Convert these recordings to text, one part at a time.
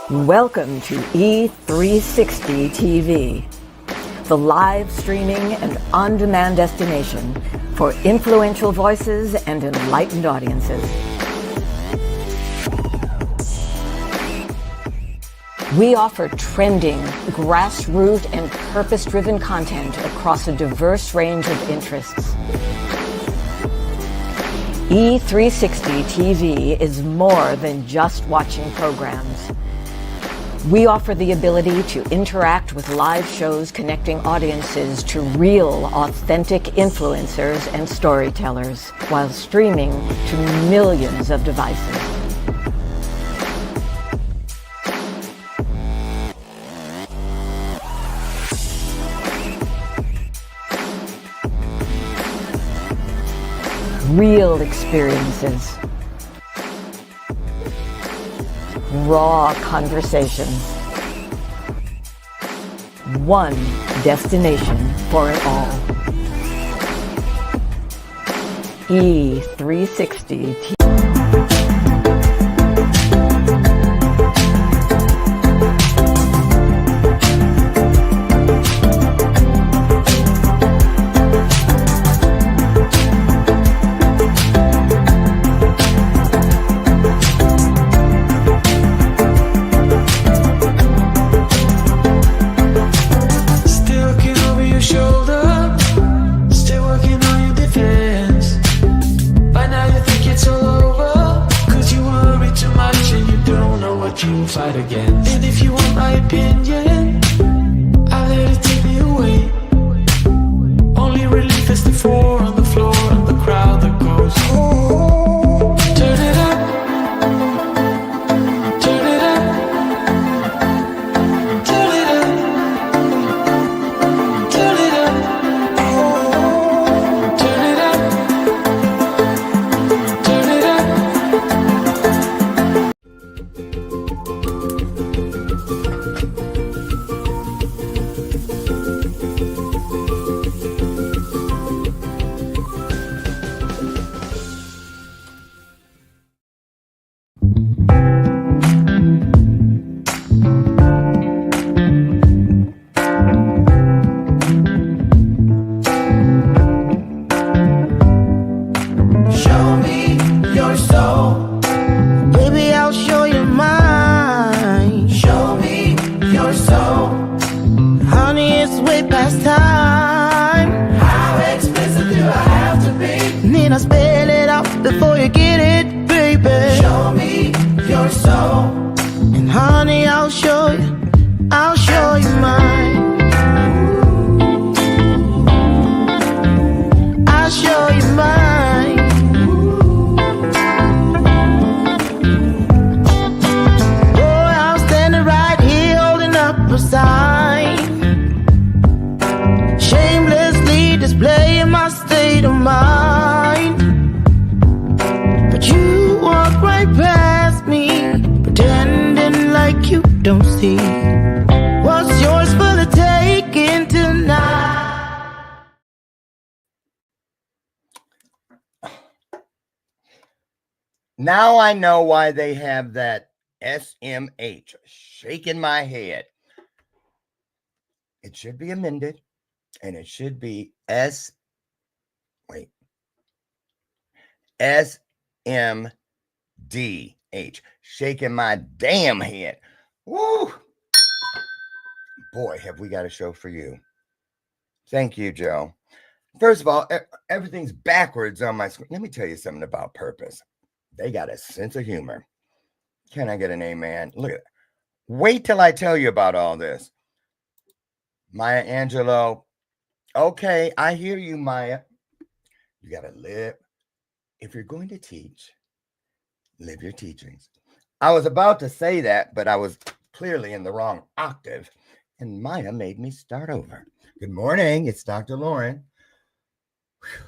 Welcome to E360 TV, the live streaming and on-demand destination for influential voices and enlightened audiences. We offer trending, grassroots, and purpose-driven content across a diverse range of interests. E360 TV is more than just watching programs. We offer the ability to interact with live shows connecting audiences to real, authentic influencers and storytellers while streaming to millions of devices. Real experiences. Raw conversations. One destination for it all. E360 TV. Fight against. And if you want my opinion, I'll let it take me away. Only relief is the four on the floor and the crowd that goes, oh, turn it up, turn it up, turn it up, turn it up, oh, turn it up, turn it up. Before you get it, baby, show me your soul. And honey, I'll show you mine. I'll show you mine. Boy, I'm standing right here holding up a sign, shamelessly displaying my state of mind. You walk right past me, pretending like you don't see what's yours for the taking tonight. Now I know why they have that SMH, shaking my head. It should be amended, and it should be SMDH, shaking my damn head. Woo! Boy, have we got a show for you. Thank you, Joe. First of all, everything's backwards on my screen. Let me tell you something about Purpose. They got a sense of humor. Can I get an amen? Look at it. Wait till I tell you about all this. Maya Angelou. Okay, I hear you, Maya. You got to live. If you're going to teach, live your teachings. I was about to say that, but I was clearly in the wrong octave, and Maya made me start over. Good morning. It's Dr. Lauren. Whew.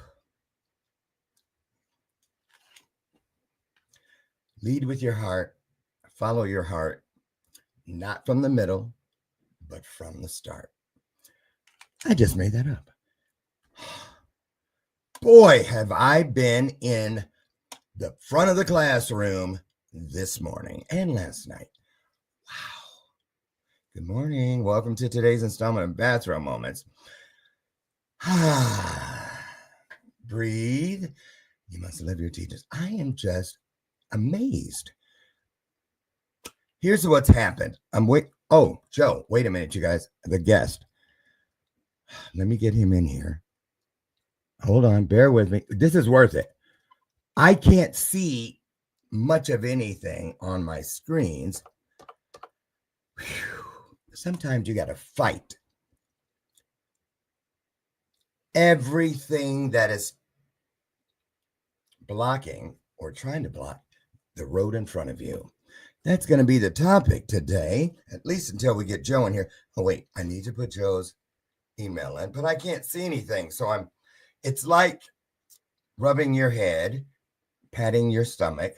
Lead with your heart. Follow your heart. Not from the middle, but from the start. I just made that up. Boy, have I been in the front of the classroom this morning and last night. Wow. Good morning. Welcome to today's installment of Bathrobe Moments. Breathe. You must love your teachers. I am just amazed. Here's what's happened. Oh, Joe, wait a minute, you guys. The guest. Let me get him in here. Hold on. Bear with me. This is worth it. I can't see much of anything on my screens. Whew. Sometimes you got to fight everything that is blocking or trying to block the road in front of you. That's going to be the topic today, at least until we get Joe in here. Oh, wait, I need to put Joe's email in, but I can't see anything. So it's like rubbing your head, patting your stomach,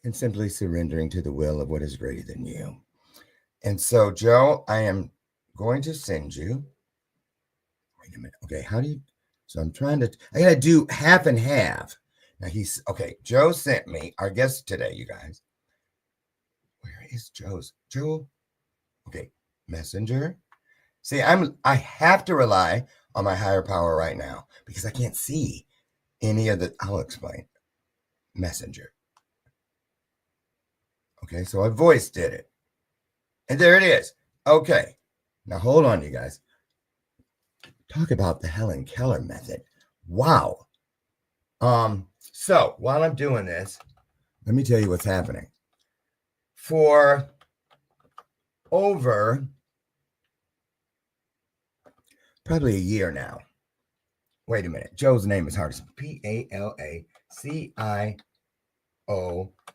and simply surrendering to the will of what is greater than you. And so, Joe, I am going to send you. Wait a minute. Okay, so I got to do half and half. Now Joe sent me our guest today, you guys. Where is Joe? Okay, Messenger. See, I have to rely on my higher power right now because I can't see any of the, I'll explain. Messenger. Okay, so I voice did it. And there it is. Okay. Now hold on, you guys. Talk about the Helen Keller method. Wow. So while I'm doing this, let me tell you what's happening. For over probably a year now. Wait a minute. Joe's name is hard to spell.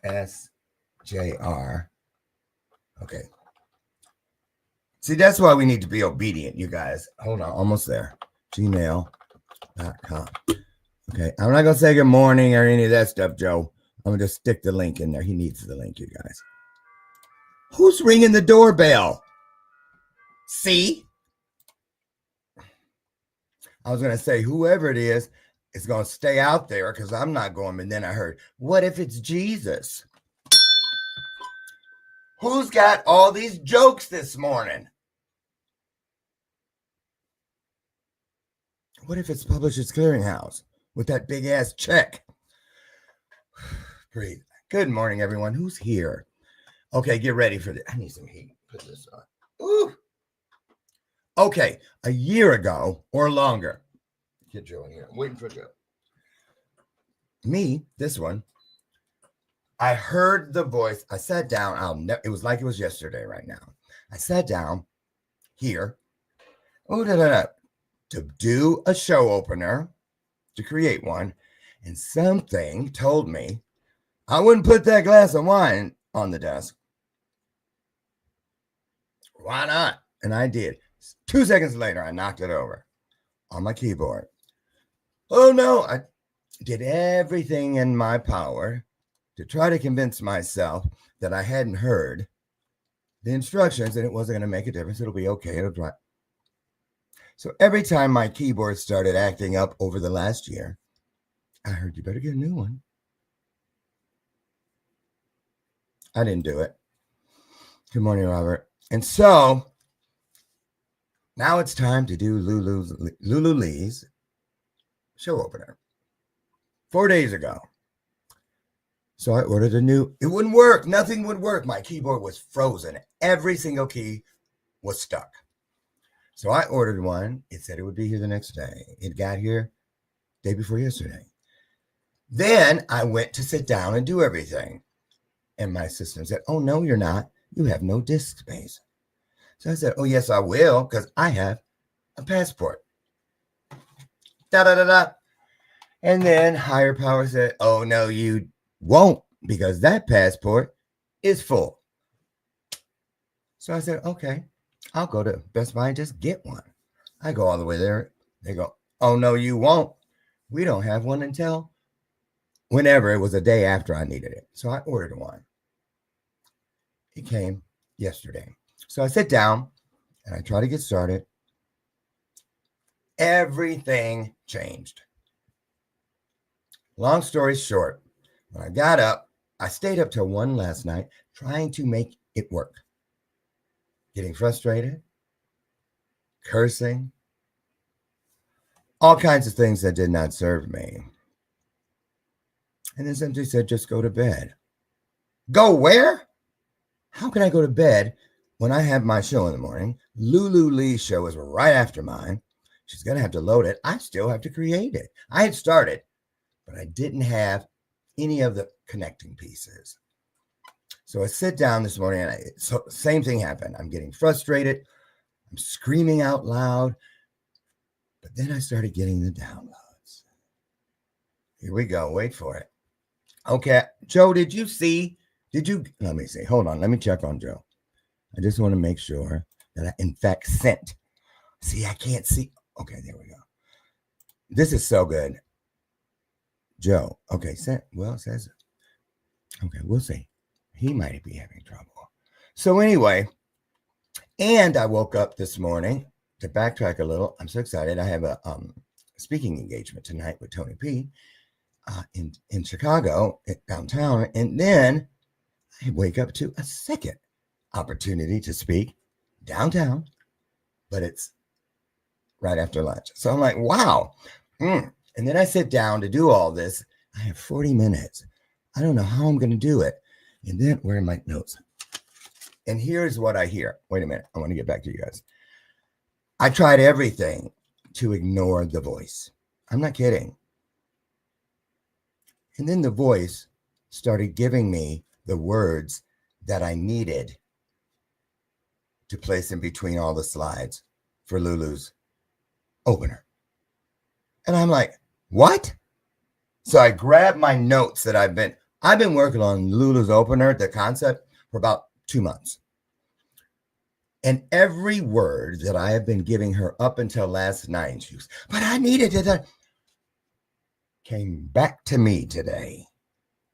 Palacios. Okay. See, that's why we need to be obedient, you guys. Hold on, almost there. gmail.com. Okay, I'm not going to say good morning or any of that stuff, Joe. I'm going to just stick the link in there. He needs the link, you guys. Who's ringing the doorbell? See? I was going to say, whoever it is going to stay out there because I'm not going. And then I heard, what if it's Jesus? Who's got all these jokes this morning? What if it's Publishers Clearinghouse with that big ass check? Breathe. Good morning, everyone. Who's here? Okay, get ready for this. I need some heat. Put this on. Ooh. Okay, a year ago or longer. Get Joe in here. I'm waiting for Joe. This one. I heard the voice. I sat down. It was like it was yesterday right now. I sat down here to do a show opener, to create one, and something told me I wouldn't put that glass of wine on the desk. Why not? And I did. 2 seconds later, I knocked it over on my keyboard. Oh, no. I did everything in my power to try to convince myself that I hadn't heard the instructions and it wasn't going to make a difference. It'll be okay. It'll dry. So every time my keyboard started acting up over the last year, I heard, you better get a new one. I didn't do it. Good morning, Robert. And so now it's time to do Lulu Lee's show opener. 4 days ago. So I ordered a new, it wouldn't work. Nothing would work. My keyboard was frozen. Every single key was stuck. So I ordered one. It said it would be here the next day. It got here day before yesterday. Then I went to sit down and do everything. And my assistant said, oh, no, you're not. You have no disk space. So I said, oh, yes, I will, because I have a passport. Da-da-da-da. And then higher power said, oh, no, you won't, because that passport is full. So I said, okay, I'll go to Best Buy and just get one. I go all the way there. They go, oh, no, you won't. We don't have one until whenever. It was a day after I needed it. So I ordered one. It came yesterday. So I sit down and I try to get started. Everything changed. Long story short, when I got up, I stayed up till 1 last night trying to make it work. Getting frustrated, cursing, all kinds of things that did not serve me. And then somebody said, just go to bed. Go where? How can I go to bed when I have my show in the morning? Lulu Lee's show is right after mine. She's going to have to load it. I still have to create it. I had started, but I didn't have any of the connecting pieces. So I sit down this morning and same thing happened. I'm getting frustrated. I'm screaming out loud. But then I started getting the downloads. Here we go. Wait for it. Okay. Joe, let me see. Hold on. Let me check on Joe. I just want to make sure that I, in fact, sent. See, I can't see. Okay, there we go. This is so good. Joe. Okay, sent. Well, it says. Okay, we'll see. He might be having trouble. So anyway, and I woke up this morning to backtrack a little. I'm so excited. I have a speaking engagement tonight with Tony P in Chicago, downtown. And then I wake up to a second opportunity to speak downtown, but it's right after lunch. So I'm like, wow. And then I sit down to do all this. I have 40 minutes. I don't know how I'm going to do it. And then where are my notes? And here's what I hear. Wait a minute. I want to get back to you guys. I tried everything to ignore the voice. I'm not kidding. And then the voice started giving me the words that I needed to place in between all the slides for Lulu's opener. And I'm like, what? So I grabbed my notes that I've been working on Lulu's opener, the concept, for about 2 months. And every word that I have been giving her up until last night, she was, but I needed it, came back to me today.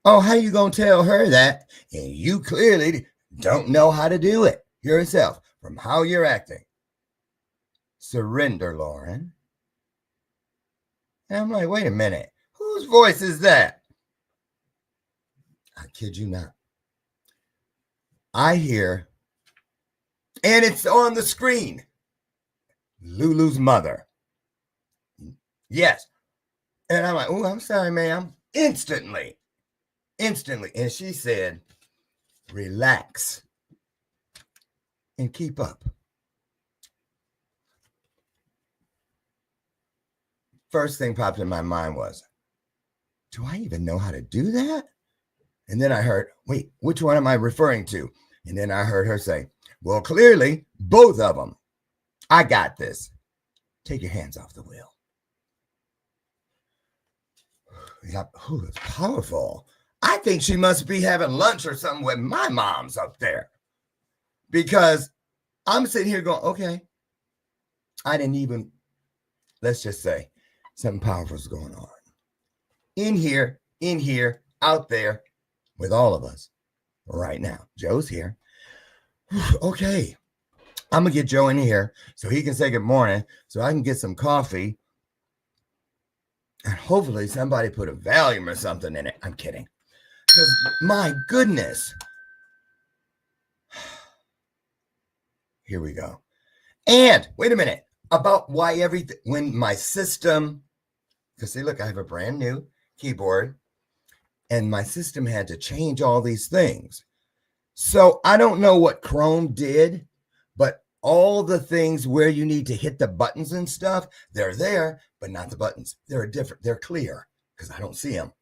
Oh, how you going to tell her that? And you clearly don't know how to do it yourself from how you're acting. Surrender, Lauren. And I'm like, wait a minute. Whose voice is that? I kid you not. I hear, and it's on the screen, Lulu's mother. Yes. And I'm like, oh, I'm sorry, ma'am. Instantly. And she said, relax and keep up. First thing popped in my mind was, do I even know how to do that? And then I heard, wait, which one am I referring to? And then I heard her say, well, clearly, both of them. I got this. Take your hands off the wheel. Yeah, it's powerful. I think she must be having lunch or something with my mom's up there. Because I'm sitting here going, okay. I didn't even, let's just say, something powerful is going on. In here, out there, with all of us right now. Joe's here. Okay. I'm going to get Joe in here so he can say good morning, so I can get some coffee. And hopefully somebody put a Valium or something in it. I'm kidding. Because my goodness. Here we go. And wait a minute. About why everything, when my system, because see, look, I have a brand new keyboard. And my system had to change all these things. So I don't know what Chrome did, but all the things where you need to hit the buttons and stuff, they're there, but not the buttons. They're different. They're clear because I don't see them.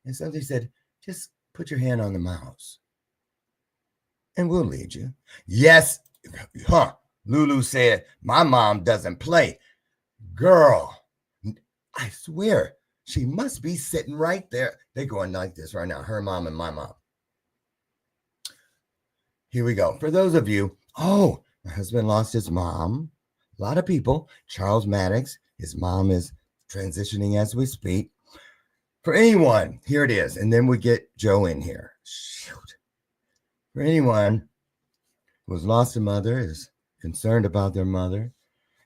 And so they said, just put your hand on the mouse and we'll lead you. Yes. Lulu said, my mom doesn't play. Girl, I swear. She must be sitting right there. They're going like this right now. Her mom and my mom. Here we go. For those of you, my husband lost his mom. A lot of people. Charles Maddox, his mom is transitioning as we speak. For anyone, here it is. And then we get Joe in here. Shoot. For anyone who has lost a mother, is concerned about their mother,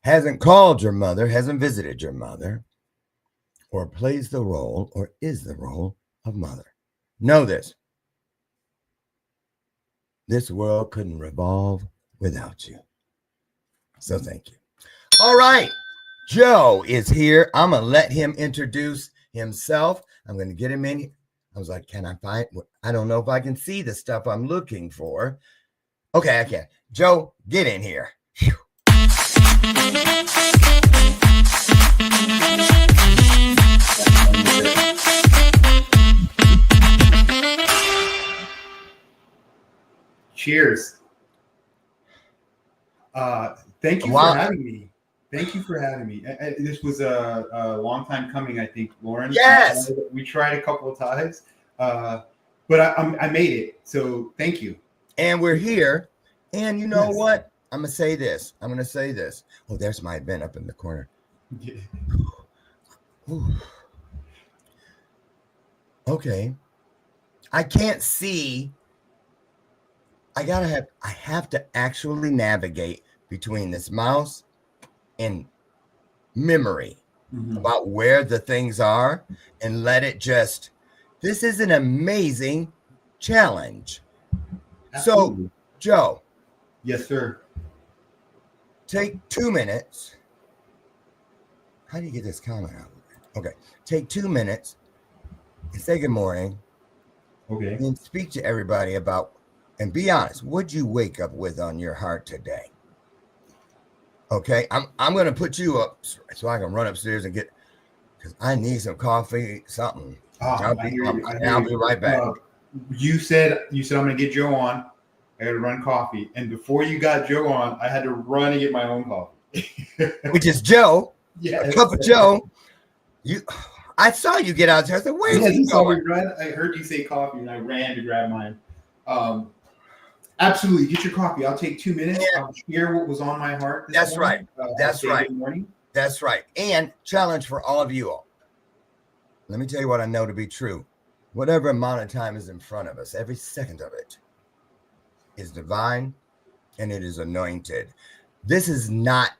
hasn't called your mother, hasn't visited your mother, or plays the role or is the role of mother. Know this. This world couldn't revolve without you. So thank you. All right. Joe is here. I'm going to let him introduce himself. I'm going to get him in. I was like, can I find? I don't know if I can see the stuff I'm looking for. Okay, I can. Joe, get in here. Whew. Cheers. Thank you for having me. Thank you for having me. This was a long time coming, I think, Lauren. Yes. We tried a couple of times, but I made it. So thank you. And we're here. And you know Yes. what? I'm going to say this. Oh, there's my event up in the corner. Yeah. Ooh. Okay. I can't see. I have to actually navigate between this mouse and memory about where the things are and let it just, this is an amazing challenge. Absolutely. So, Joe. Yes, sir. Take 2 minutes. How do you get this comment out? Okay. Take 2 minutes and say good morning. Okay. And speak to everybody about, and be honest, what'd you wake up with on your heart today? Okay. I'm going to put you up so I can run upstairs and get, because I need some coffee, something. I'll be right back. You said I'm going to get Joe on. I got to run coffee. And before you got Joe on, I had to run and get my own coffee. Which is Joe. Yes. A cup of Joe. I saw you get out there. I said, where's he going? I heard you say coffee and I ran to grab mine. Absolutely. Get your coffee. I'll take 2 minutes. Yeah. I'll share what was on my heart. That's morning. Right. That's right. Good morning. That's right. And challenge for all of you all. Let me tell you what I know to be true. Whatever amount of time is in front of us, every second of it is divine and it is anointed. This is not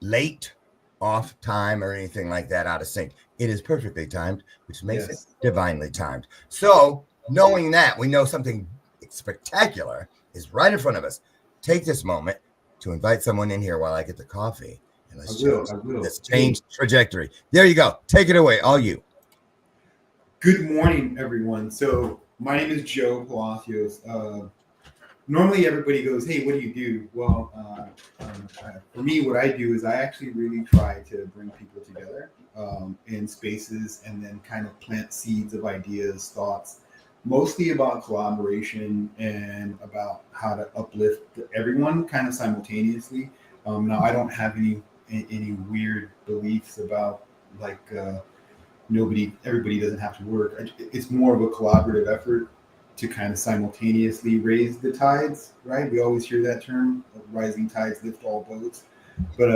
late, off time, or anything like that, out of sync. It is perfectly timed, which makes it divinely timed. So knowing that, we know something spectacular is right in front of us. Take this moment to invite someone in here while I get the coffee. And let's change trajectory. There you go. Take it away, all you. Good morning, everyone. So my name is Joe Palacios. Normally everybody goes, hey, what do you do? Well, for me, what I do is I actually really try to bring people together in spaces and then kind of plant seeds of ideas, thoughts, mostly about collaboration and about how to uplift everyone kind of simultaneously. Now, I don't have any weird beliefs about like everybody doesn't have to work. It's more of a collaborative effort to kind of simultaneously raise the tides, right? We always hear that term, rising tides lift all boats. But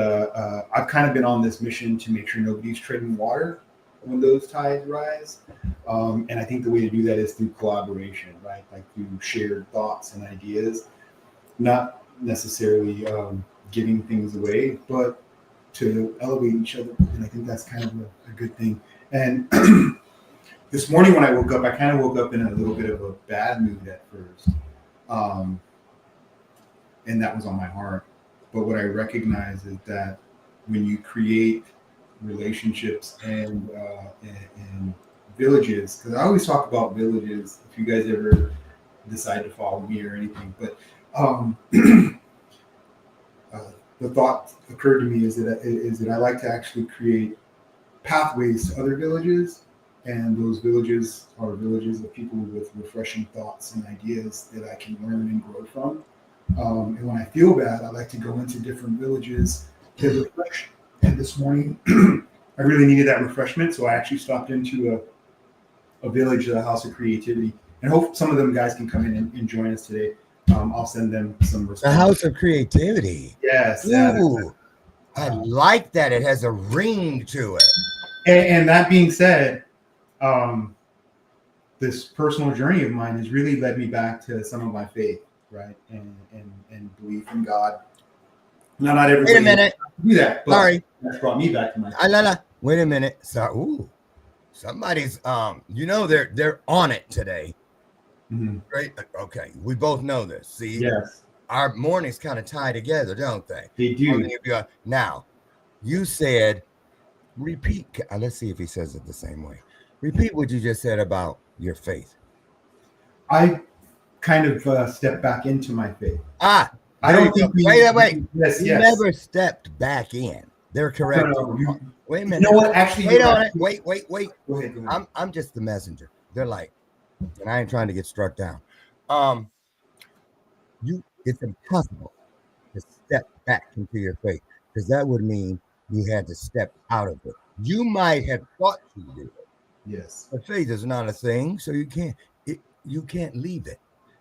I've kind of been on this mission to make sure nobody's treading water when those tides rise. And I think the way to do that is through collaboration, right? Like through shared thoughts and ideas, not necessarily giving things away, but to elevate each other. And I think that's kind of a good thing. And this morning when I woke up, I kind of woke up in a little bit of a bad mood at first. And that was on my heart. But what I recognize is that when you create relationships and villages, because I always talk about villages, if you guys ever decide to follow me or anything, but the thought occurred to me is that I like to actually create pathways to other villages, and those villages are villages of people with refreshing thoughts and ideas that I can learn and grow from. And when I feel bad, I like to go into different villages to refresh. And this morning, I really needed that refreshment, so I actually stopped into a village, a house of creativity, and hope some of them guys can come in and join us today. I'll send them some response. The house of creativity. Yes. Ooh, I like that. It has a ring to it. And that being said, this personal journey of mine has really led me back to some of my faith, right? And belief in God. Not everybody. Wait a minute. Do that. But sorry. That's brought me back to my faith. Wait a minute. Sorry. Ooh, somebody's they're on it today. Right? Okay, we both know this. See, Yes, our mornings kind of tie together, don't they? they do. Now, you said repeat. Let's see if he says it the same way. Repeat what you just said about your faith. I kind of stepped back into my faith. Ah, I don't think we. Wait. Yes, You yes. never stepped back in. They're correct. No, wait a minute. You know what? Actually, wait on right. it. Wait. Go ahead. I'm just the messenger. They're like, and I ain't trying to get struck down. It's impossible to step back into your faith because that would mean you had to step out of it. You might have thought you did it. Yes. But faith is not a thing, so you can't leave it.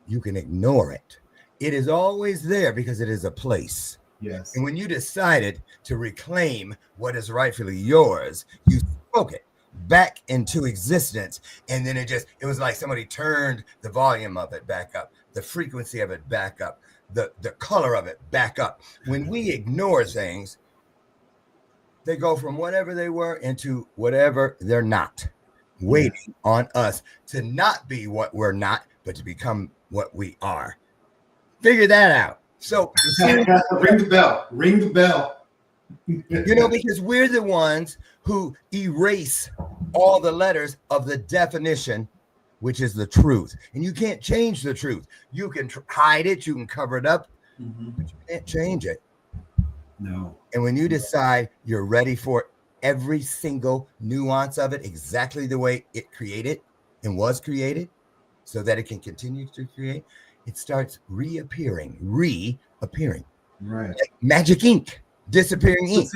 You can ignore it. It is always there because it is a place. Yes. And when you decided to reclaim what is rightfully yours, you spoke it back into existence. And then it was like somebody turned the volume of it back up, the frequency of it back up, the color of it back up. When we ignore things, they go from whatever they were into whatever they're not, waiting on us to not be what we're not, but to become what we are. Figure that out. So ring the bell. Because we're the ones who erase all the letters of the definition, which is the truth. And you can't change the truth. You can hide it, you can cover it up, but you can't change it. No. And when you decide you're ready for every single nuance of it, exactly the way it created and was created, so that it can continue to create, it starts reappearing. Right. Like magic ink, disappearing ink.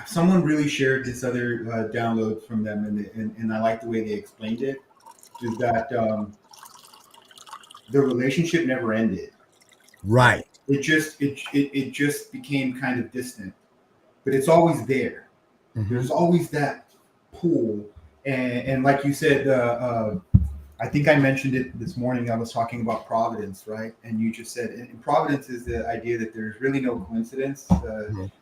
Someone really shared this other download from them, and I like the way they explained it, is that the relationship never ended. Right. It just became kind of distant, but it's always there. There's always that pull, and like you said, I think I mentioned it this morning. I was talking about providence, right? And you just said, and providence is the idea that there's really no coincidence.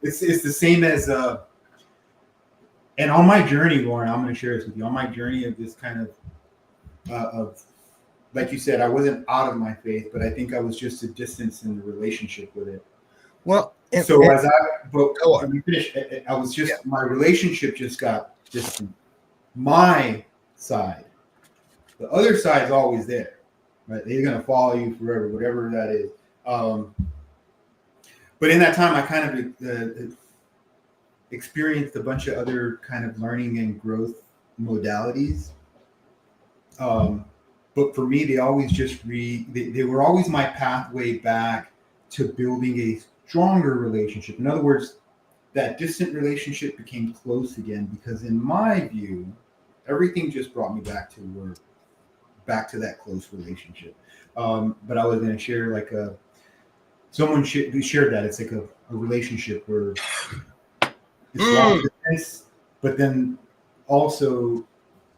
It's the same as, and on my journey, Lauren, I'm going to share this with you. On my journey of this kind of like you said, I wasn't out of my faith, but I think I was just a distance in the relationship with it. Well, let me finish. I was just, my relationship just got distant. My side. The other side is always there, right? They're going to follow you forever, whatever that is. But in that time, I kind of experienced a bunch of other kind of learning and growth modalities. But for me, they always they were always my pathway back to building a stronger relationship. In other words, that distant relationship became close again because in my view, everything just brought me back to that close relationship. But I was going to share someone shared that it's like a relationship where it's long distance, but then also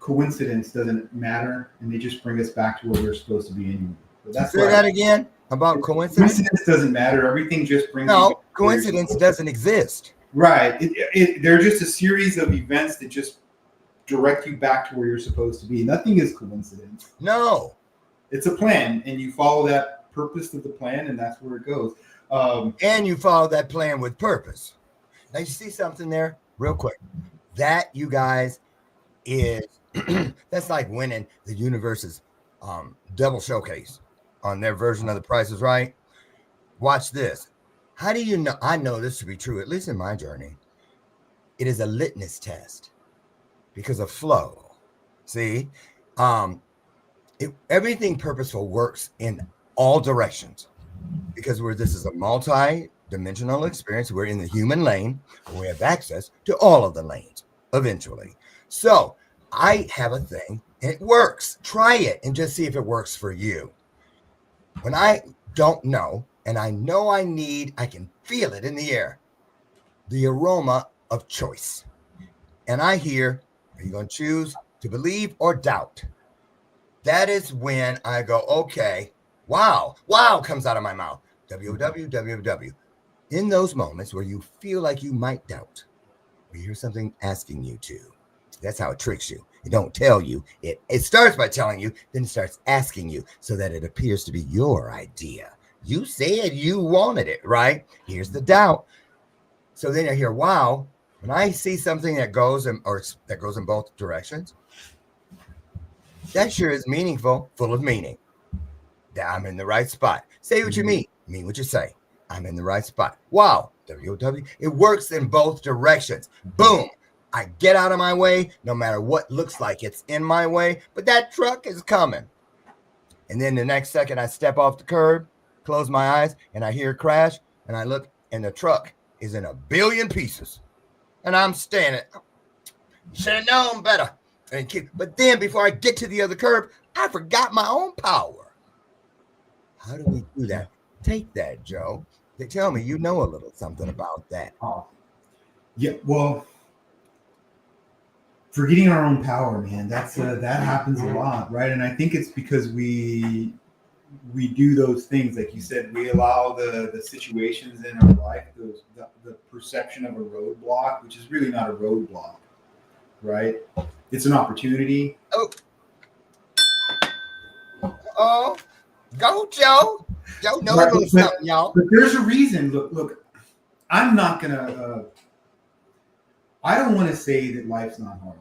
coincidence doesn't matter, and they just bring us back to where we're supposed to be anyway. So that's say that again about coincidence. Coincidence doesn't matter. Everything just brings. No, coincidence doesn't exist. Right. They're just a series of events that just direct you back to where you're supposed to be. Nothing is coincidence. No. It's a plan, and you follow that purpose of the plan, and that's where it goes. And you follow that plan with purpose. Now, you see something there? Real quick. That, you guys, is that's like winning the universe's double showcase on their version of The Price is Right. Watch this. How do you know? I know this to be true, at least in my journey. It is a litmus test because of flow. See, everything purposeful works in all directions because this is a multi-dimensional experience. We're in the human lane. We have access to all of the lanes eventually. So I have a thing and it works. Try it and just see if it works for you. When I don't know, and I know I can feel it in the air, the aroma of choice. And I hear, are you going to choose to believe or doubt? That is when I go, okay, wow comes out of my mouth. WWW. In those moments where you feel like you might doubt, or you hear something asking you to, That's how it tricks you. It don't tell you. It starts by telling you, then it starts asking you so that it appears to be your idea. You said you wanted it, right? Here's the doubt. So then I hear, wow, when I see something that goes in both directions, that sure is meaningful, full of meaning. That I'm in the right spot. Say what you mean what you say. I'm in the right spot. Wow, WOW. It works in both directions. Boom. I get out of my way, no matter what looks like it's in my way, but that truck is coming. And then the next second, I step off the curb, close my eyes, and I hear a crash, and I look, and the truck is in a billion pieces. And I'm standing. Should have known better. But then before I get to the other curb, I forgot my own power. How do we do that? Take that, Joe. They tell me you know a little something about that. Oh, yeah. Well, forgetting our own power, man. That happens a lot, right? And I think it's because we do those things, like you said. We allow the situations in our life, the perception of a roadblock, which is really not a roadblock, right? It's an opportunity. Oh, go, Joe. Joe knows a little something, y'all. But there's a reason. Look. I'm not gonna. I don't want to say that life's not hard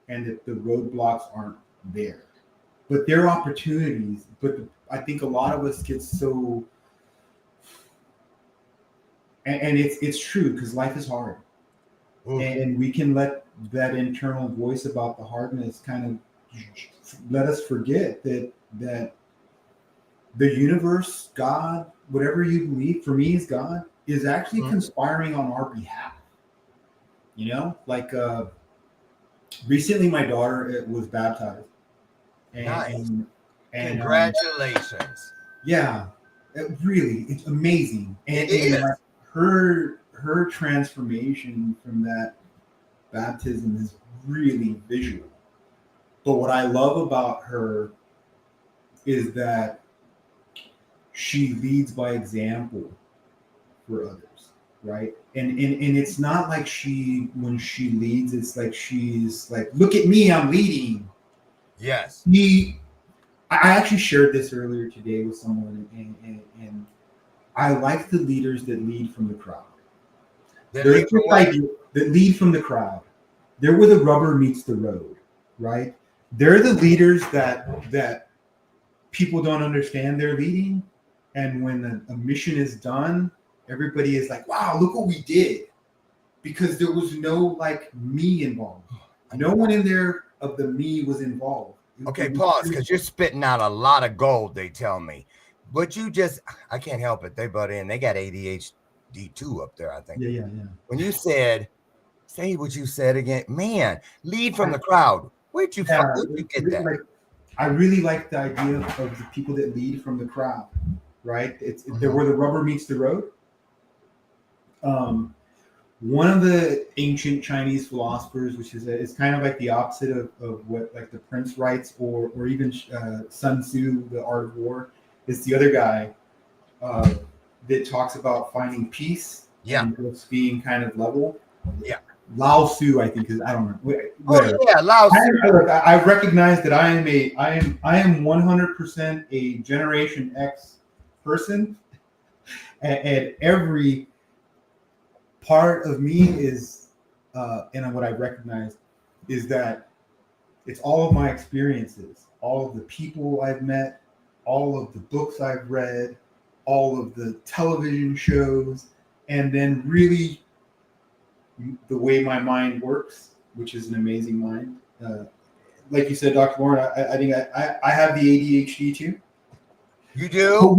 and that the roadblocks aren't there, but there are opportunities. But I think a lot of us get so, and it's true because life is hard, and we can let that internal voice about the hardness kind of let us forget that the universe, God, whatever you believe, for me is God, is actually conspiring on our behalf. You know, like recently my daughter was baptized. And, nice. And congratulations. Yeah, it's amazing. And her transformation from that baptism is really visual. But what I love about her is that she leads by example for others, right? And it's not like when she leads, it's like she's like, look at me, I'm leading. Yes. I actually shared this earlier today with someone, and I like the leaders that lead from the crowd. That lead from the crowd. They're where the rubber meets the road, right? They're the leaders that people don't understand they're leading. And when a mission is done, everybody is like, wow, look what we did. Because there was no like me involved. No one in there of the me was involved. Okay, pause, because you're spitting out a lot of gold, they tell me. But I can't help it. They butt in. They got ADHD too up there, I think. Yeah. When you said, say what you said again, man, lead from the crowd. Where'd you get that? Like, I really like the idea of the people that lead from the crowd, right? It's where the rubber meets the road. One of the ancient Chinese philosophers, which is kind of like the opposite of what like the Prince writes, or even Sun Tzu, The Art of War, is the other guy that talks about finding peace and just being kind of level. Yeah. Lao Tzu, I think, is, I don't know. Oh yeah, Lao Tzu. I recognize that I am 100% a Generation X person, and every part of me is, and what I recognize is that it's all of my experiences, all of the people I've met, all of the books I've read, all of the television shows, and then really the way my mind works, which is an amazing mind. Like you said, Dr. Warren, I think I have the ADHD too. You do?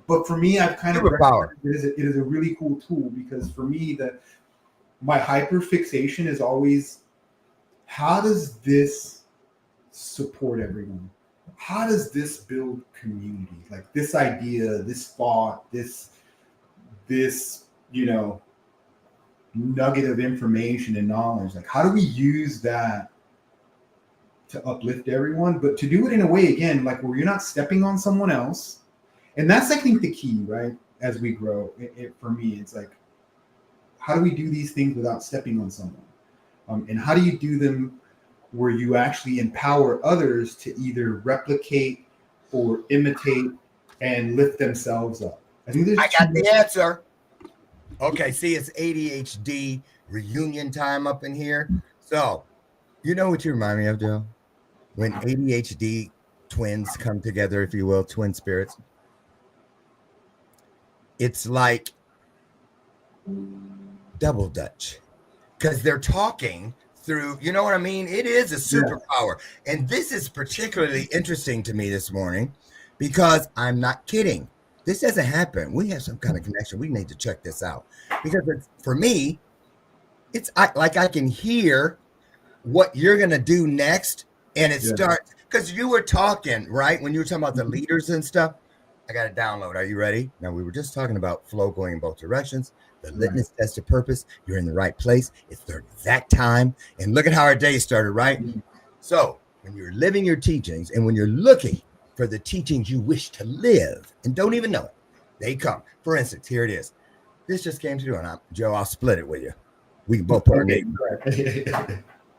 But for me, I've kind of superpower. It is a really cool tool, because for me, my hyperfixation is always, how does this support everyone? How does this build community? Like this idea, this thought, this nugget of information and knowledge. Like, how do we use that to uplift everyone, but to do it in a way, again, like where you're not stepping on someone else? And that's, I think, the key, right? As we grow, for me, it's like, how do we do these things without stepping on someone? And how do you do them where you actually empower others to either replicate or imitate and lift themselves up? I think there's I got the answer. Okay, see, it's ADHD reunion time up in here. So, you know what you remind me of, Joe? When ADHD twins come together, if you will, twin spirits. It's like double Dutch because they're talking through, you know what I mean? It is a superpower. Yeah. And this is particularly interesting to me this morning because I'm not kidding. This doesn't happen. We have some kind of connection. We need to check this out because for me, it's like I can hear what you're going to do next. And it starts because you were talking, right? When you were talking about the leaders and stuff, I got to download. Are you ready? Now, we were just talking about flow going in both directions. The litmus test of purpose. You're in the right place. It's the exact time. And look at how our day started, right? Mm-hmm. So when you're living your teachings and when you're looking for the teachings you wish to live and don't even know it, they come. For instance, here it is. This just came through. And Joe, I'll split it with you. We can both put our name.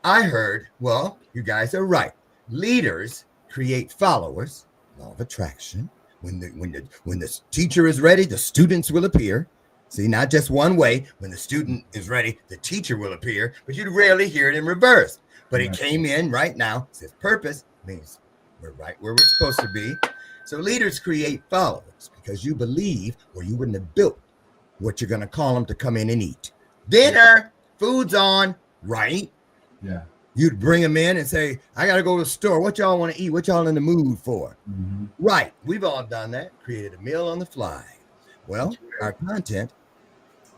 I heard, well, you guys are right. Leaders create followers. Law of attraction. When the teacher is ready, the students will appear. See, not just one way. When the student is ready, the teacher will appear, but you'd rarely hear it in reverse. But it came in right now. It says purpose means we're right where we're supposed to be. So leaders create followers because you believe or you wouldn't have built what you're going to call them to come in and eat. Dinner, food's on, right? Yeah. You'd bring them in and say, I got to go to the store. What y'all want to eat? What y'all in the mood for? Mm-hmm. Right. We've all done that. Created a meal on the fly. Well, our content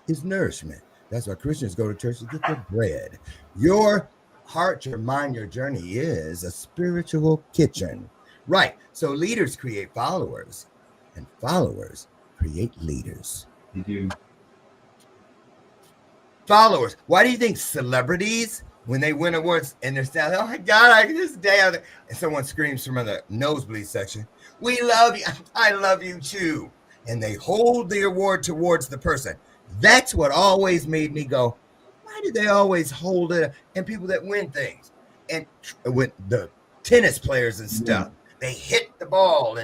is nourishment. That's why Christians go to church to get their bread. Your heart, your mind, your journey is a spiritual kitchen. Right. So leaders create followers and followers create leaders. They do. Followers. Why do you think celebrities, when they win awards and they're standing, oh my God, this day, and someone screams from the nosebleed section, we love you. I love you too. And they hold the award towards the person. That's what always made me go, why do they always hold it? And people that win things and with the tennis players and stuff, they hit the ball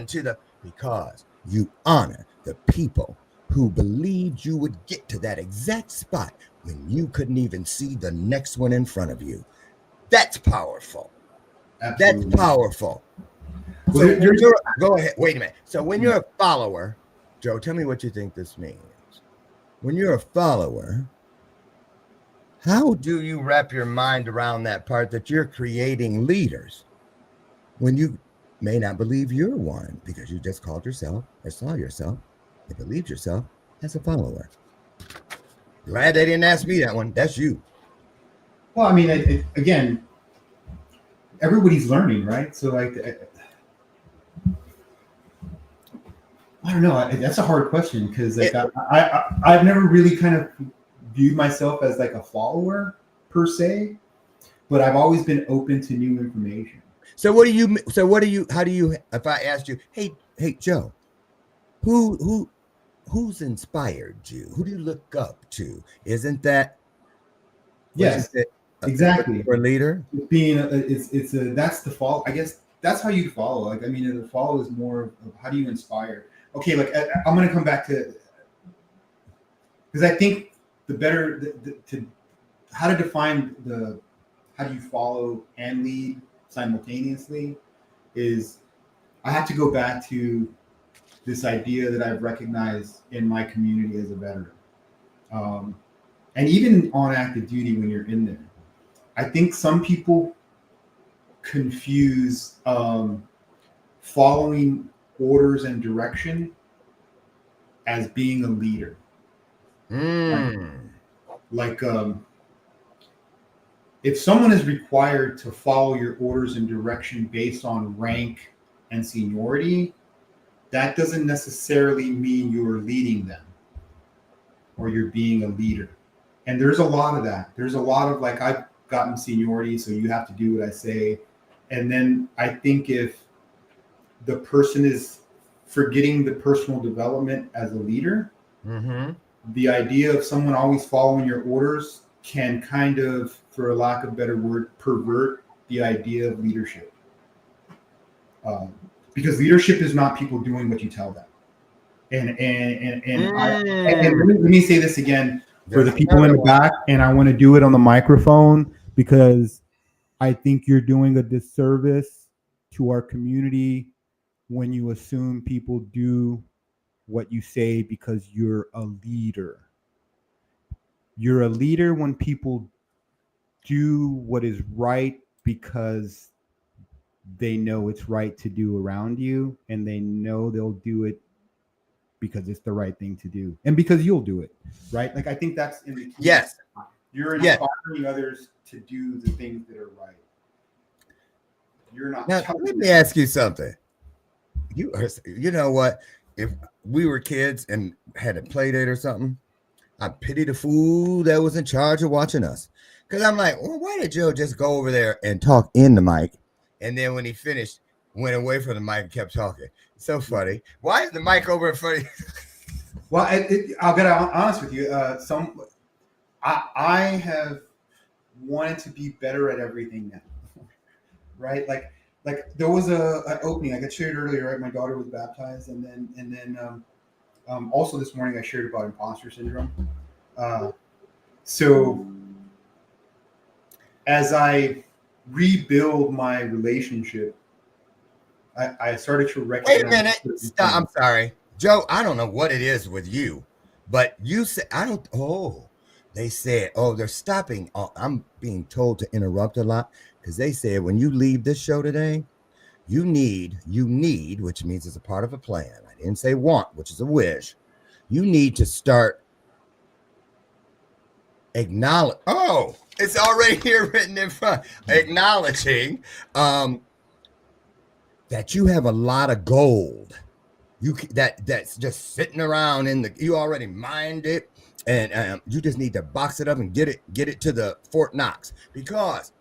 because you honor the people who believed you would get to that exact spot when you couldn't even see the next one in front of you. That's powerful. Absolutely. That's powerful. So go ahead. Wait a minute. So when you're a follower, Joe, tell me what you think this means. When you're a follower, how do you wrap your mind around that part that you're creating leaders when you may not believe you're one because you just called yourself or saw yourself and believed yourself as a follower? Glad they didn't ask me that one. That's you. Well, I mean, again, everybody's learning, right? So, like, I don't know. That's a hard question because, like, I've never really kind of viewed myself as like a follower per se, but I've always been open to new information. So, how do you? If I asked you, hey, Joe, who's inspired you? Who do you look up to? Isn't that? Yes, exactly. For a leader, that's the follow. I guess that's how you follow. Like, I mean, the follow is more of how do you inspire. Okay, like I'm going to come back to because I think the better how to define how do you follow and lead simultaneously is I have to go back to this idea that I've recognized in my community as a veteran. And even on active duty when you're in there. I think some people confuse following orders and direction as being a leader. Like if someone is required to follow your orders and direction based on rank and seniority, that doesn't necessarily mean you're leading them or you're being a leader. And there's a lot of that. There's a lot of like, I've gotten seniority, so you have to do what I say. And then I think if the person is forgetting the personal development as a leader, the idea of someone always following your orders can kind of for a lack of a better word, pervert the idea of leadership. Because leadership is not people doing what you tell them. And let me say this again for the people in the back, and I want to do it on the microphone because I think you're doing a disservice to our community when you assume people do what you say because you're a leader. You're a leader when people do what is right because they know it's right to do around you, and they know they'll do it because it's the right thing to do, and because you'll do it, right? Like I think that's in the key. Yes. You're inspiring others to do the things that are right. You're not. Now, let me ask you something. You know what? If we were kids and had a play date or something, I pity the fool that was in charge of watching us. Because I'm like, well, why did Joe just go over there and talk in the mic? And then when he finished, went away from the mic and kept talking. It's so funny. Why is the mic over in front of you? Well, I'll get honest with you. I have wanted to be better at everything now, right? Like there was an opening. I got shared earlier, right? My daughter was baptized, and then also this morning I shared about imposter syndrome. So as I rebuild my relationship, I started to recognize. Wait a minute. Stop. I'm sorry, Joe. I don't know what it is with you, but you said I don't. Oh, they said, oh, they're stopping. Oh, I'm being told to interrupt a lot because they said when you leave this show today, you need, which means it's a part of a plan. I didn't say want, which is a wish. You need to start acknowledge. Oh, it's already here written in front. Acknowledging that you have a lot of gold. That's just sitting around in the. You already mined it, and you just need to box it up and get it to the Fort Knox. Because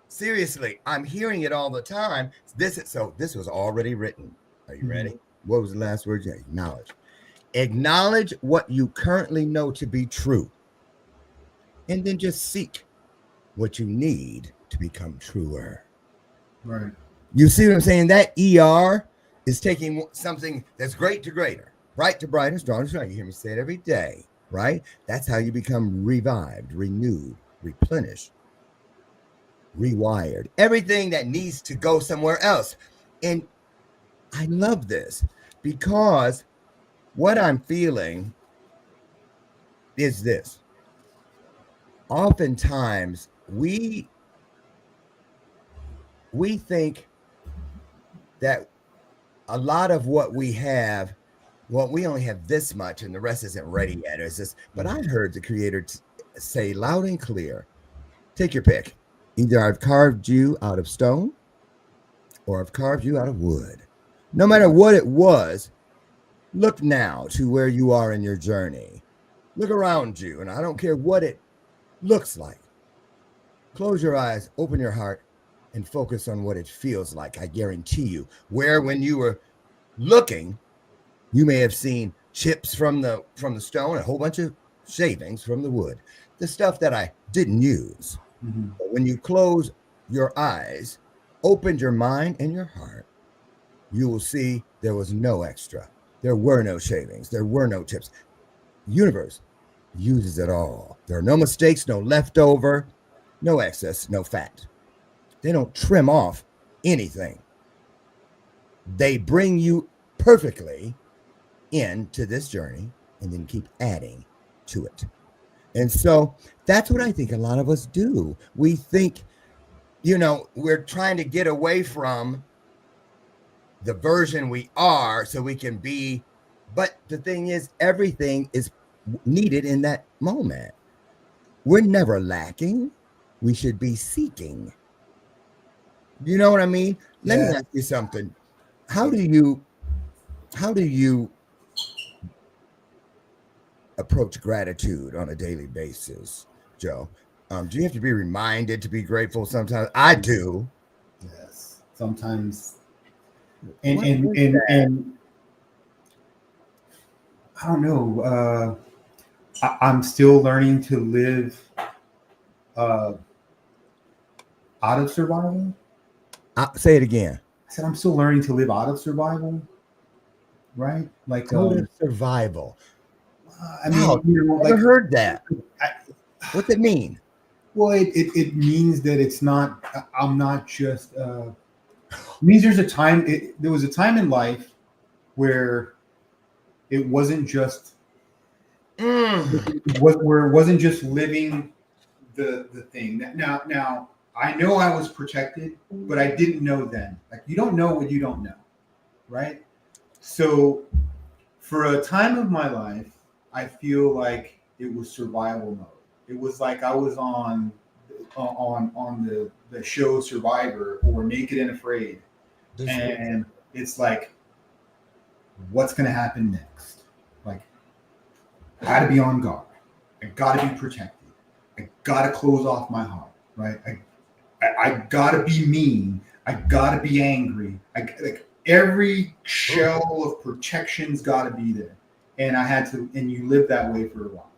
seriously, I'm hearing it all the time. This was already written. Are you ready? What was the last word? Acknowledge. Acknowledge what you currently know to be true, and then just seek what you need to become truer. Right. You see what I'm saying? That ER is taking something that's great to greater, bright to brighter, strong to strong. You hear me say it every day, right? That's how you become revived, renewed, replenished, rewired. Everything that needs to go somewhere else. And I love this because what I'm feeling is this. Oftentimes, we think that a lot of what we have, well, we only have this much and the rest isn't ready yet. It's just, but I heard the creator say loud and clear, take your pick. Either I've carved you out of stone or I've carved you out of wood. No matter what it was, look now to where you are in your journey. Look around you, and I don't care what it looks like. Close your eyes, open your heart, and focus on what it feels like. I guarantee you, where when you were looking, you may have seen chips from the stone, a whole bunch of shavings from the wood, the stuff that I didn't use. Mm-hmm. But when you close your eyes, opened your mind and your heart, you will see there was no extra. There were no shavings. There were no chips. Universe uses it all. There are no mistakes, no leftover, no excess, no fat. They don't trim off anything. They bring you perfectly into this journey and then keep adding to it. And so that's what I think a lot of us do. We think, we're trying to get away from the version we are so we can be, but the thing is, everything is needed in that moment. We're never lacking. We should be seeking. You know what I mean? Let me ask you something. How do you approach gratitude on a daily basis, Joe? Do you have to be reminded to be grateful sometimes? I do. Yes, sometimes. And I don't know. I'm still learning to live Out of survival? Say it again. I said I'm still learning to live out of survival, right? Like Out of survival. I mean, Wow, you know, never like heard that. I, What's it mean? well, it means that it's not. I'm not just. It means there's a time. There was a time in life where it wasn't just. Where it wasn't just living the thing. Now I know I was protected, but I didn't know then. Like you don't know what you don't know, right? So for a time of my life, I feel like it was survival mode. It was like I was on the show Survivor or Naked and Afraid, and it's like, what's gonna happen next? Like, I gotta be on guard. I gotta be protected. I gotta close off my heart, right? I gotta be mean. I gotta be angry. Like every shell of protection's gotta be there. And I had to, and you live that way for a while.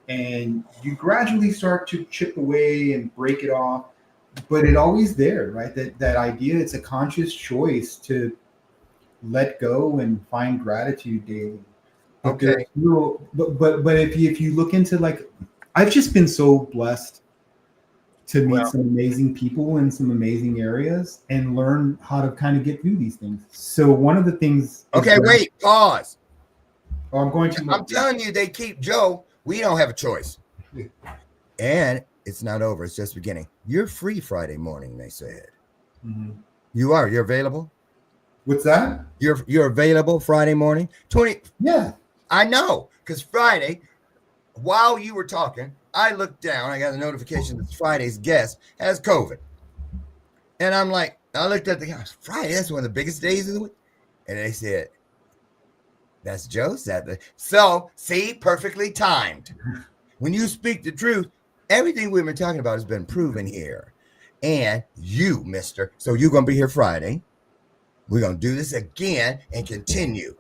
And you gradually start to chip away and break it off, but it always there, right? That idea, it's a conscious choice to let go and find gratitude daily. But Okay. but if you look into, like, I've just been so blessed to meet some amazing people in some amazing areas and learn how to kind of get through these things. So one of the things. Okay, wait, pause. Oh, I'm going to. I'm telling you, they keep Joe. We don't have a choice. And it's not over. It's just beginning. You're free Friday morning, they said. Mm-hmm. You are. You're available? What's that? You're available Friday morning? 20. Yeah. I know. Because Friday, while you were talking, I looked down. I got a notification that Friday's guest has COVID. And I'm like, I looked at the house. Friday, that's one of the biggest days of the week. And they said, that's Joe said. So, see, perfectly timed. When you speak the truth, everything we've been talking about has been proven here. And you, mister. So you're going to be here Friday. We're going to do this again and continue.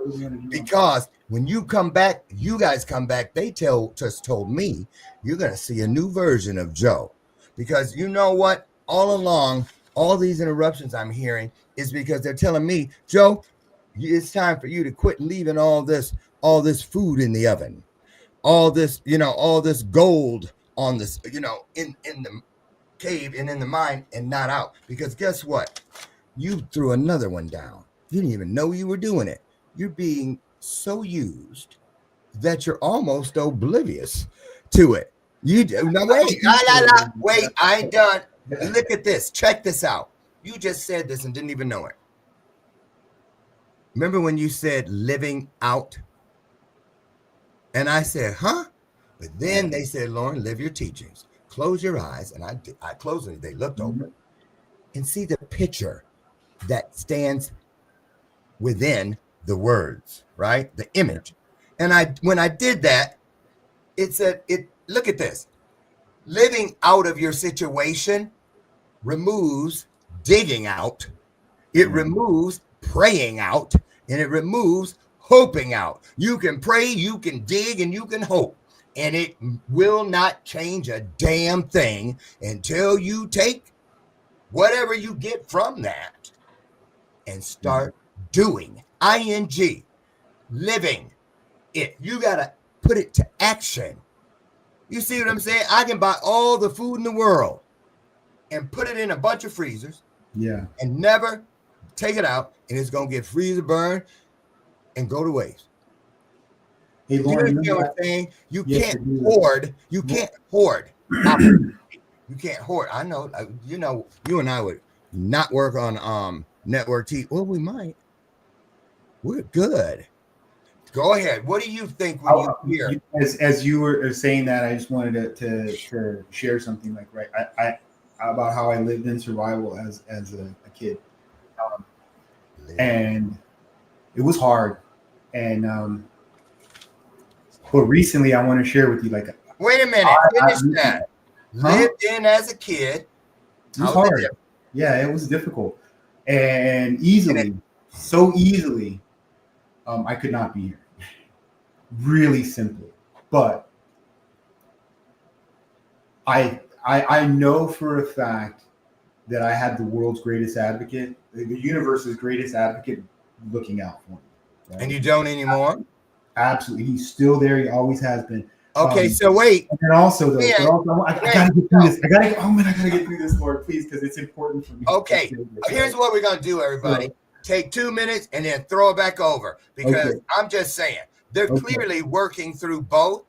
Because when you come back, you guys come back, they just told me you're going to see a new version of Joe. Because you know what? All along, all these interruptions I'm hearing is because they're telling me, Joe, it's time for you to quit leaving all this food in the oven, all this gold on this, in the cave and in the mine and not out. Because guess what? You threw another one down. You didn't even know you were doing it. You're being so used that you're almost oblivious to it. You do. Now wait, wait, I ain't done. Look at this. Check this out. You just said this and didn't even know it. Remember when you said living out? And I said, huh? But then they said, Lauren, live your teachings. Close your eyes. And I closed them. They looked open and see the picture that stands within the words, right? The image. And when I did that, it said, look at this. Living out of your situation removes digging out. It removes praying out, and it removes hoping out. You can pray, you can dig, and you can hope, and it will not change a damn thing until you take whatever you get from that and start doing. ING, living it. You got to put it to action. You see what I'm saying? I can buy all the food in the world and put it in a bunch of freezers. Yeah. And never take it out, and it's going to get freezer burned and go to waste. Hey, Lauren, you know what I'm saying? You can't hoard. You can't hoard. You can't hoard. I know. You and I would not work on network TV. Well, we might. We're good. Go ahead. What do you think when you hear? As you were saying that, I just wanted to share something like I about how I lived in survival as a kid, and it was hard. And but recently, I want to share with you, like, wait a minute, finish that. Lived in as a kid. It was hard. Yeah, it was difficult, and so easily, I could not be here. Really simply, but I know for a fact that I had the world's greatest advocate, the universe's greatest advocate, looking out for me. Right? And you don't anymore? Absolutely. He's still there. He always has been. Okay, so wait. And also, though, Yeah. I gotta get through this. I gotta get through this, Lord, please, because it's important for me. Okay, here's what we're gonna do, everybody. Take 2 minutes and then throw it back over, because I'm just saying they're clearly working through both,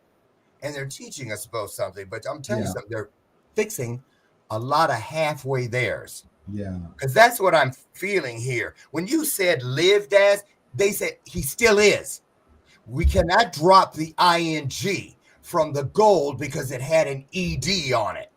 and they're teaching us both something. But I'm telling you something, they're fixing a lot of halfway theirs. Yeah, because that's what I'm feeling here. When you said lived as, they said he still is. We cannot drop the ing from the gold because it had an ed on it.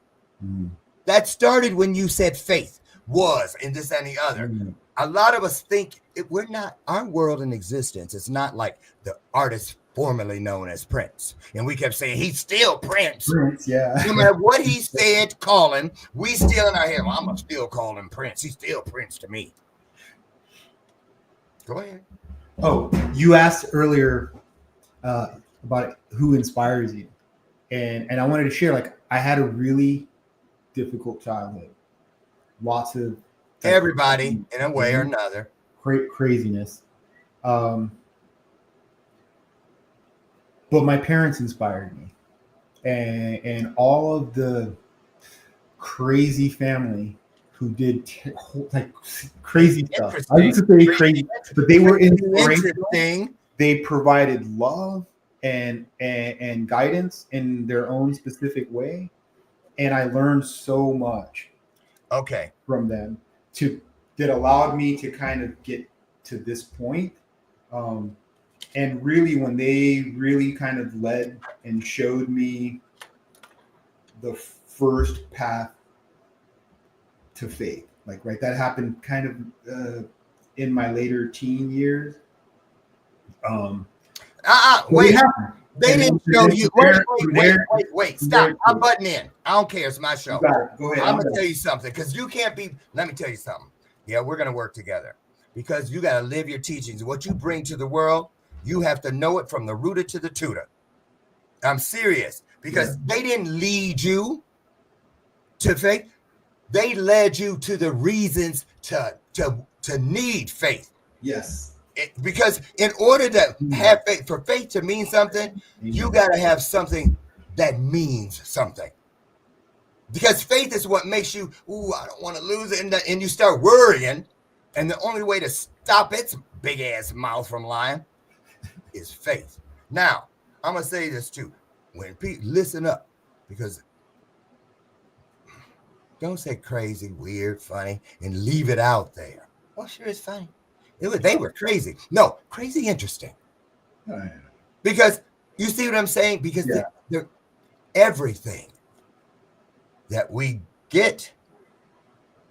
That started when you said faith was and this and the other. A lot of us think we're not, our world in existence is not like the artist formerly known as Prince. And we kept saying he's still Prince. Yeah. No matter what he said, call him, we still in our head. Well, I'm gonna still call him Prince. He's still Prince to me. Go ahead. Oh, you asked earlier about who inspires you. And I wanted to share, like, I had a really difficult childhood. Lots of everybody in a way or another. Craziness. But my parents inspired me. And all of the crazy family who did crazy stuff. I used to say crazy, but they were inspirational. They provided love and guidance in their own specific way, and I learned so much from them that allowed me to kind of get to this point. And really, when they really kind of led and showed me the first path to faith, like, right, that happened kind of in my later teen years. Wait. They didn't show you. Wait. Stop. I'm butting in. I don't care. It's my show. Go ahead. I'm going to tell you something, because you can't be. Let me tell you something. Yeah, we're going to work together, because you got to live your teachings. What you bring to the world, you have to know it from the rooter to the tutor. I'm serious, because they didn't lead you to faith. They led you to the reasons to need faith. Yes. Because in order to have faith, for faith to mean something, you got to have something that means something. Because faith is what makes you, I don't want to lose it. And you start worrying. And the only way to stop its big ass mouth from lying is faith. Now, I'm going to say this too. When people listen up, because don't say crazy, weird, funny, and leave it out there. Well, sure, it's funny. They were crazy. No, crazy interesting. Because you see what I'm saying? Because they're everything that we get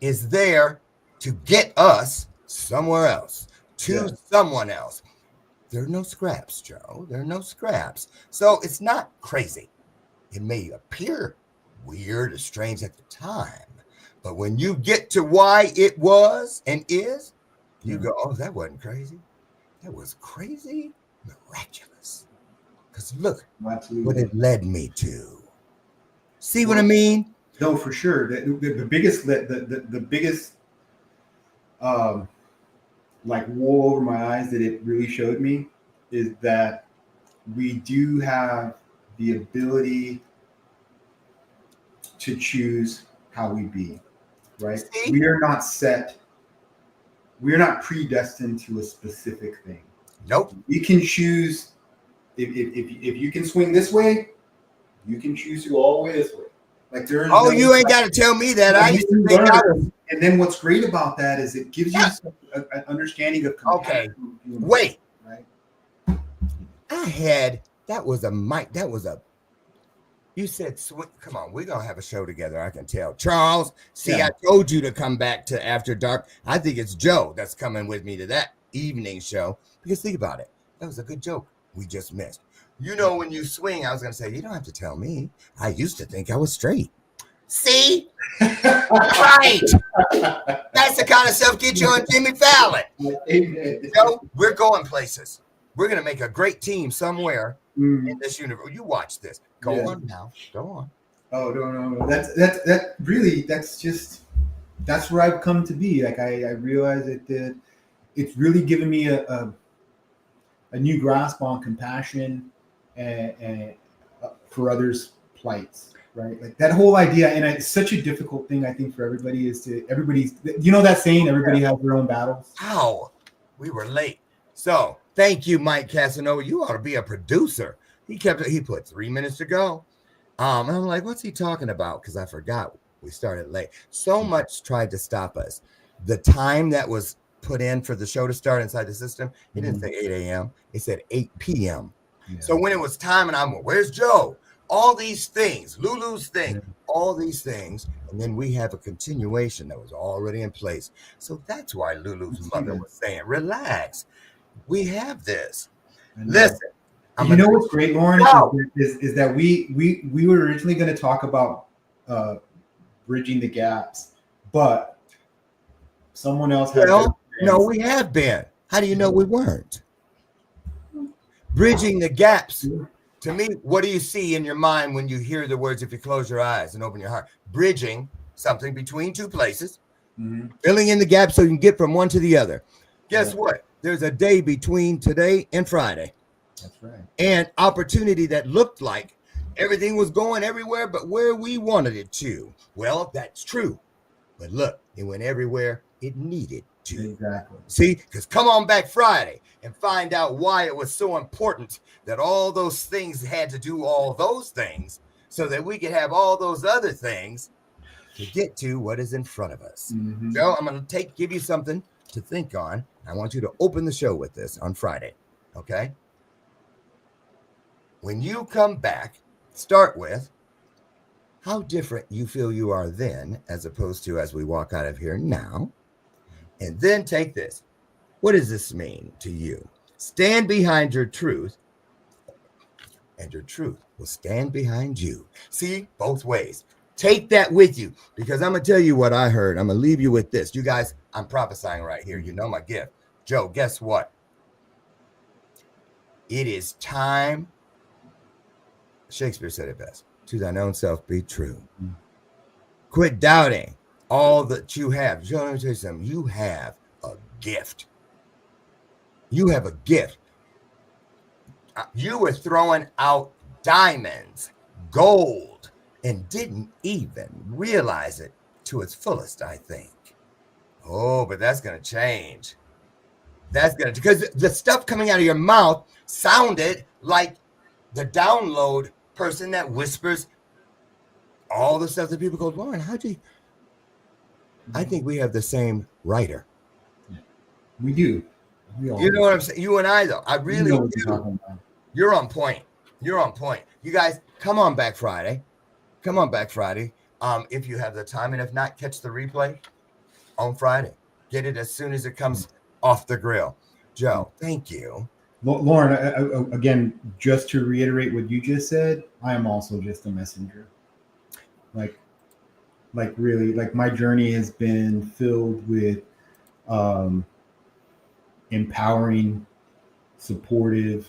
is there to get us somewhere else, to someone else. There are no scraps, Joe. There are no scraps. So it's not crazy. It may appear weird or strange at the time, but when you get to why it was and is, you go, oh, that wasn't crazy. That was crazy, miraculous. Because look what it led me to. See what I mean? No, for sure. The biggest like wool over my eyes that it really showed me is that we do have the ability to choose how we be, right? See? We are not set. We are not predestined to a specific thing. Nope. You can choose, if you can swing this way, you can choose to go all the way this way. Like you ain't got to tell me that. I used to think and then what's great about that is it gives you an understanding of compassion. Okay. Wait. Right? That was a you said, come on, we're going to have a show together. I can tell. Charles, I told you to come back to After Dark. I think it's Joe that's coming with me to that evening show. Because think about it. That was a good joke we just missed. You know, when you swing, I was going to say, you don't have to tell me. I used to think I was straight. See? Right. That's the kind of stuff get you on Jimmy Fallon. Amen. So we're going places. We're going to make a great team somewhere in this universe. You watch this. Go on now. Go on. Oh, no. That's just that's where I've come to be. Like I realize that it's really given me a new grasp on compassion and for others' plights, right? Like that whole idea, and it's such a difficult thing, I think, for everybody everybody's, you know, that saying, everybody has their own battles. Ow, we were late. So thank you, Mike Casanova. You ought to be a producer. He put 3 minutes to go. And I'm like, what's he talking about? Because I forgot we started late. So much tried to stop us. The time that was put in for the show to start inside the system, it didn't say 8 a.m. It said 8 p.m. Yeah. So when it was time and I'm, where's Joe? All these things, Lulu's thing, all these things. And then we have a continuation that was already in place. So that's why Lulu's mother was saying, relax. We have this. Listen. You know what's great, Lauren, is that we were originally going to talk about bridging the gaps, but someone else had. No, we have been. How do you know we weren't? Bridging the gaps. To me, what do you see in your mind when you hear the words, if you close your eyes and open your heart? Bridging something between two places, filling in the gap so you can get from one to the other. Guess what? There's a day between today and Friday. That's right. And opportunity that looked like everything was going everywhere but where we wanted it to. Well, that's true. But look, it went everywhere it needed to. Exactly. See, because come on back Friday and find out why it was so important that all those things had to do all those things so that we could have all those other things to get to what is in front of us. So I'm going to give you something to think on. I want you to open the show with this on Friday. Okay? When you come back, start with how different you feel you are then as opposed to as we walk out of here now. And then take this. What does this mean to you? Stand behind your truth, and your truth will stand behind you. See, both ways. Take that with you, because I'm going to tell you what I heard. I'm going to leave you with this. You guys, I'm prophesying right here. You know my gift. Joe, guess what? It is time. Shakespeare said it best. To thine own self be true. Quit doubting all that you have. Joe, let me tell you something. You have a gift. You have a gift. You were throwing out diamonds, gold, and didn't even realize it to its fullest, I think. Oh, but that's going to change. That's going to, because the stuff coming out of your mouth sounded like the download person that whispers all the stuff that people go, Lauren, how'd you? I think we have the same writer. We do. You know what I'm saying? You and I, though. I really do. You're on point. You're on point. You guys, come on back Friday. Come on back Friday. If you have the time, and if not, catch the replay on Friday. Get it as soon as it comes off the grill. Joe, thank you. Lauren, again, just to reiterate what you just said, I am also just a messenger. Like really, like my journey has been filled with empowering, supportive,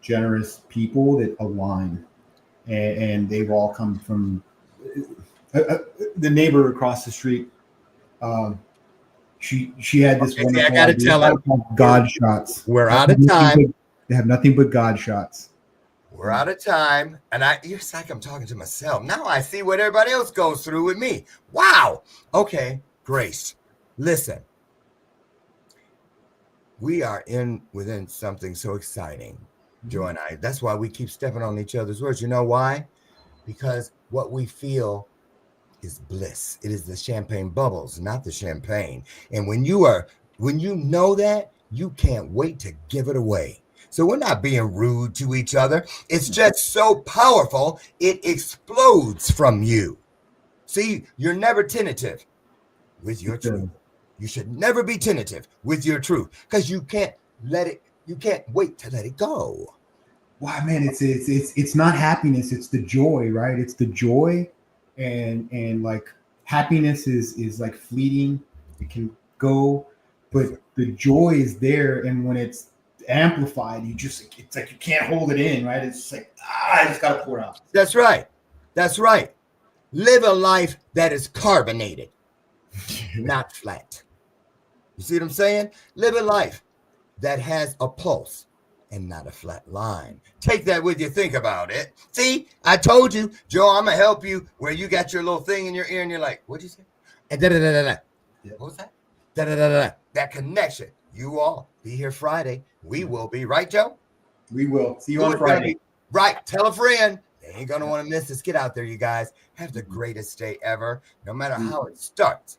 generous people that align, and they've all come from the neighbor across the street. She had this wonderful I gotta tell her God shots. We're out of time. They have nothing but God shots. We're out of time, and it's like I'm talking to myself. Now I see what everybody else goes through with me. Wow. Okay, Grace, listen. We are within something so exciting, Joe and I. That's why we keep stepping on each other's words. You know why? Because what we feel is bliss. It is the champagne bubbles, not the champagne. And when you know that, you can't wait to give it away. So we're not being rude to each other. It's just so powerful, it explodes from you. See, you're never tentative with your truth. You should never be tentative with your truth, because you can't wait to let it go. Wow, man, it's not happiness, it's the joy, right? It's the joy, and like happiness is like fleeting. It can go, but the joy is there, and when it's amplified, it's like you can't hold it in, right? It's just like I just gotta pour out. That's right. Live a life that is carbonated. not flat. You see what I'm saying? Live a life that has a pulse and not a flat line. Take that with you. Think about it. See, I told you, Joe, I'm going to help you where you got your little thing in your ear and you're like, what'd you say? And da-da-da-da-da. What was that? Da-da-da-da-da. That connection. You all be here Friday. We will be. Right, Joe? We will. See you on Friday. Right. Tell a friend. They ain't going to want to miss this. Get out there, you guys. Have the greatest day ever. No matter how it starts.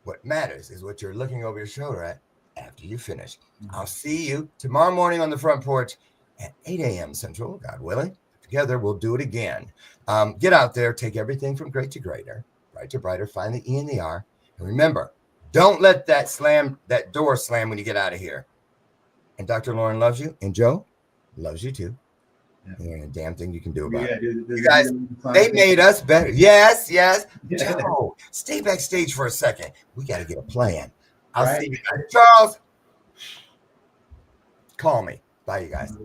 What matters is what you're looking over your shoulder at after you finish. I'll see you tomorrow morning on the front porch at 8 a.m. Central, God willing. Together, we'll do it again. Get out there. Take everything from great to greater, bright to brighter. Find the E and the R. And remember, don't let that door slam when you get out of here. And Dr. Lauren loves you. And Joe loves you too. Yeah. There ain't a damn thing you can do about it. You guys, they made us better. Yes. Joe, stay backstage for a second. We got to get a plan. I'll see you guys. Charles, call me. Bye, you guys.